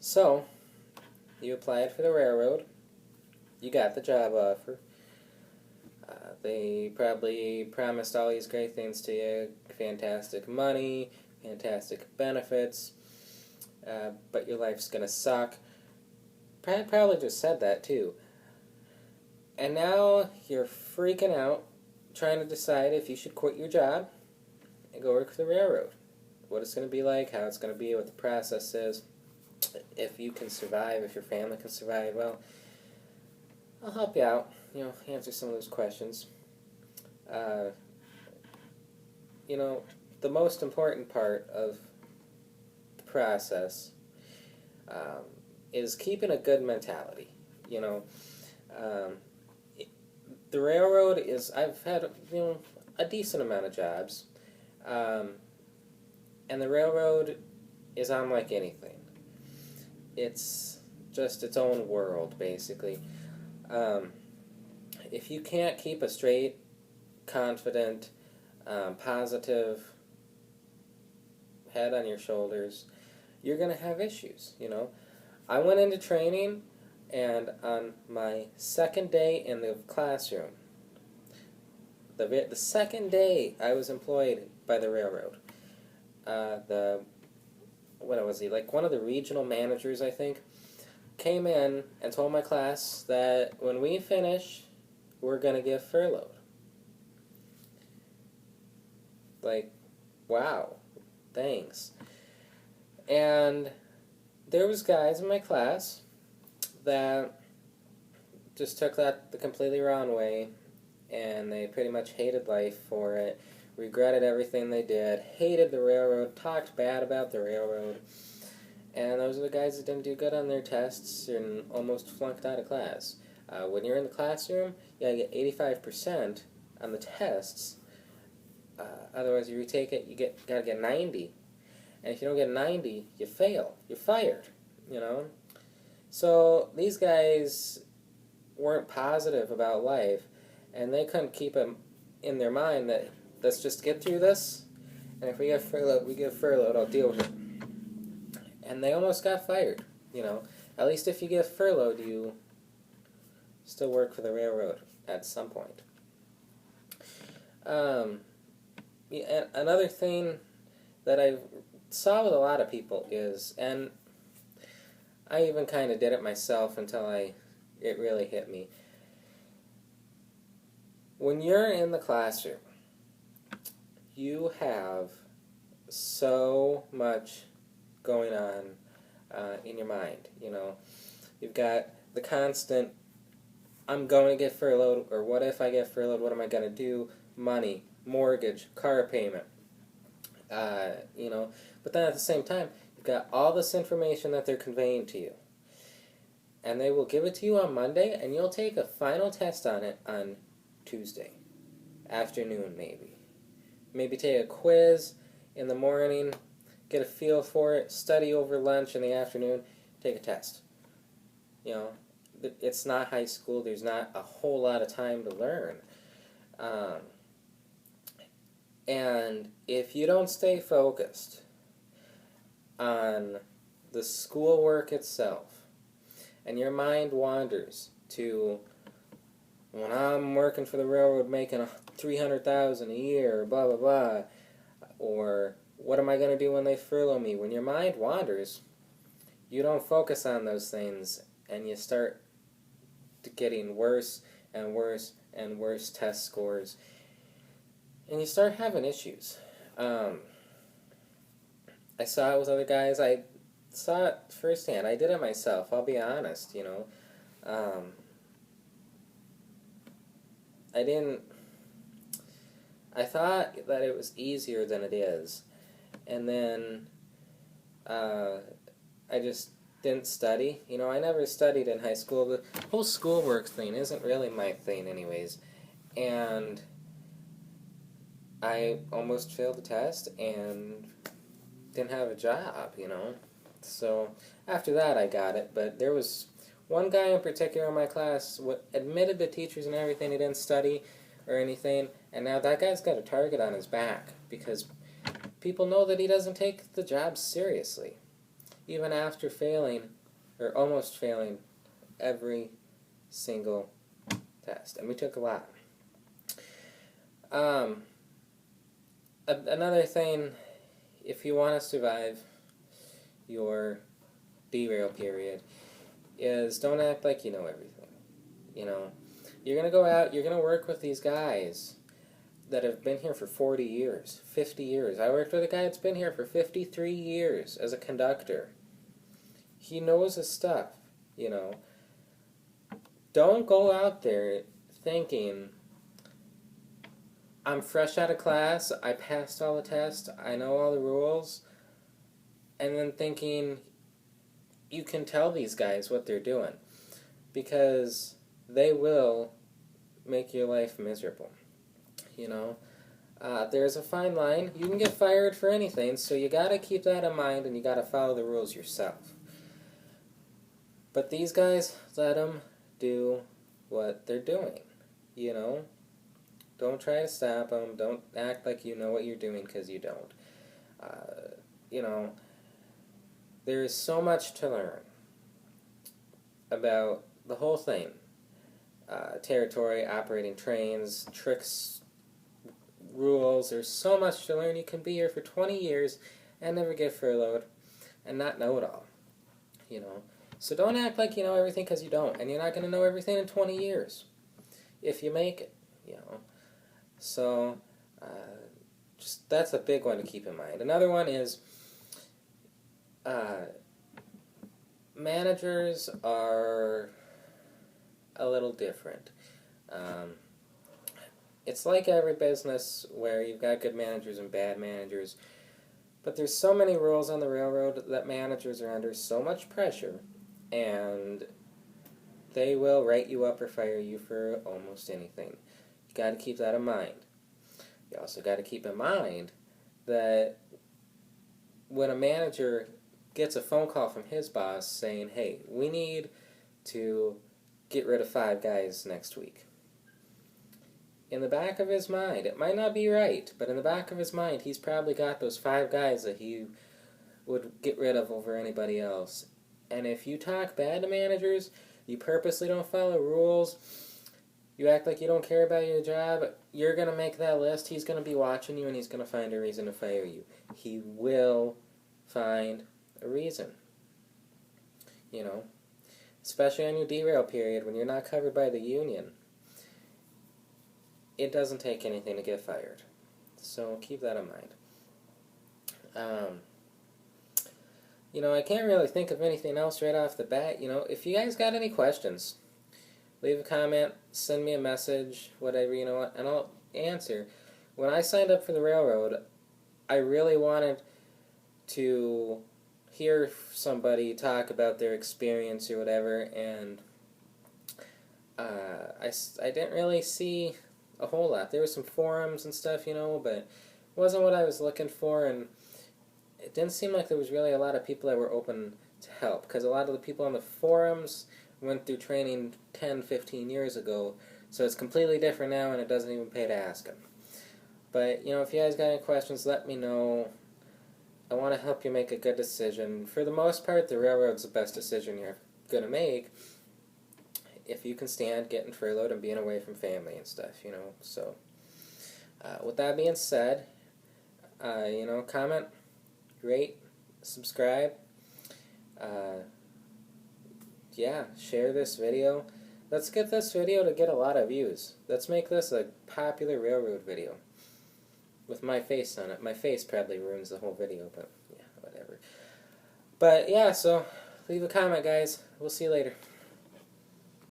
So, you applied for the railroad, you got the job offer, they probably promised all these great things to you, fantastic money, fantastic benefits, but your life's gonna suck. Probably just said that too. And now you're freaking out, trying to decide if you should quit your job and go work for the railroad. What it's going to be like, how it's going to be, what the process is, if you can survive, if your family can survive. Well, I'll help you out, answer some of those questions. Uh, the most important part of the process is keeping a good mentality. Um, the railroad is, I've had, a decent amount of jobs, and the railroad is unlike anything. It's just its own world, basically. If you can't keep a straight, confident, positive head on your shoulders, you're going to have issues, I went into training, and on my second day in the classroom, the second day I was employed by the railroad, what was he, like one of the regional managers, I think, came in and told my class that when we finish, we're going to get furloughed. Like, wow, thanks. And there was guys in my class that just took that the completely wrong way, and they pretty much hated life for it, regretted everything they did, hated the railroad, talked bad about the railroad, and those are the guys that didn't do good on their tests and almost flunked out of class. When you're in the classroom, you gotta get 85% on the tests. Otherwise, you retake it, gotta get 90. And if you don't get 90, you fail. You're fired, So these guys weren't positive about life, and they couldn't keep it in their mind that let's just get through this, and if we get furloughed, we get furloughed, I'll deal with it. And they almost got fired, At least if you get furloughed, you still work for the railroad at some point. Another thing that I saw with a lot of people is, and I even kind of did it myself until it really hit me. When you're in the classroom, you have so much going on in your mind, You've got the constant, I'm going to get furloughed, or what if I get furloughed, what am I going to do? Money, mortgage, car payment, But then at the same time, you've got all this information that they're conveying to you. And they will give it to you on Monday, and you'll take a final test on it on Tuesday afternoon, maybe. Maybe take a quiz in the morning, get a feel for it, study over lunch in the afternoon, take a test. It's not high school. There's not a whole lot of time to learn. And if you don't stay focused on the schoolwork itself, and your mind wanders to, when I'm working for the railroad making $300,000 a year, blah, blah, blah, or what am I going to do when they furlough me? When your mind wanders, you don't focus on those things, and you start getting worse and worse and worse test scores, and you start having issues. I saw it with other guys. I saw it firsthand. I did it myself, I'll be honest, I thought that it was easier than it is, and then I just didn't study. I never studied in high school. The whole schoolwork thing isn't really my thing anyways, and I almost failed the test and didn't have a job, So after that I got it, but there was one guy in particular in my class admitted to teachers and everything he didn't study or anything, and now that guy's got a target on his back because people know that he doesn't take the job seriously. Even after failing or almost failing every single test, and we took a lot. Another thing, if you want to survive your derail period, is don't act like you know everything. You know, you're going to go out, you're going to work with these guys that have been here for 40 years, 50 years. I worked with a guy that's been here for 53 years as a conductor. He knows his stuff, you know. Don't go out there thinking, I'm fresh out of class, I passed all the tests, I know all the rules, and then thinking you can tell these guys what they're doing, because they will make your life miserable. You know, there's a fine line. You can get fired for anything, so you got to keep that in mind, and you got to follow the rules yourself. But these guys, let them do what they're doing. You know, don't try to stop them. Don't act like you know what you're doing, because you don't. You know, there is so much to learn about the whole thing. Territory, operating trains, tricks, rules. There's so much to learn. You can be here for 20 years and never get furloughed and not know it all. You know, so don't act like you know everything, because you don't, and you're not going to know everything in 20 years if you make it. You know, so just that's a big one to keep in mind. Another one is managers are a little different. It's like every business where you've got good managers and bad managers, but there's so many rules on the railroad that managers are under so much pressure, and they will write you up or fire you for almost anything. You got to keep that in mind. You also got to keep in mind that when a manager gets a phone call from his boss saying, hey, we need to get rid of 5 guys next week, in the back of his mind, it might not be right, but in the back of his mind, he's probably got those 5 guys that he would get rid of over anybody else. And if you talk bad to managers, you purposely don't follow rules, you act like you don't care about your job, you're going to make that list, he's going to be watching you, and he's going to find a reason to fire you. He will find a reason. You know, especially on your derail period when you're not covered by the union. It doesn't take anything to get fired. So keep that in mind. You know, I can't really think of anything else right off the bat. You know, if you guys got any questions, leave a comment, send me a message, whatever, you know, and I'll answer. When I signed up for the railroad, I really wanted to hear somebody talk about their experience or whatever, and I didn't really see a whole lot. There were some forums and stuff, you know, but it wasn't what I was looking for, and it didn't seem like there was really a lot of people that were open to help, because a lot of the people on the forums went through training 10, 15 years ago, so it's completely different now, and it doesn't even pay to ask them. But, you know, if you guys got any questions, let me know. I want to help you make a good decision. For the most part, the railroad's the best decision you're going to make, if you can stand getting furloughed and being away from family and stuff, you know. So, with that being said, you know, comment, rate, subscribe, yeah, share this video. Let's get this video to get a lot of views. Let's make this a popular railroad video with my face on it. My face probably ruins the whole video, but yeah, whatever. But yeah, so leave a comment, guys. We'll see you later.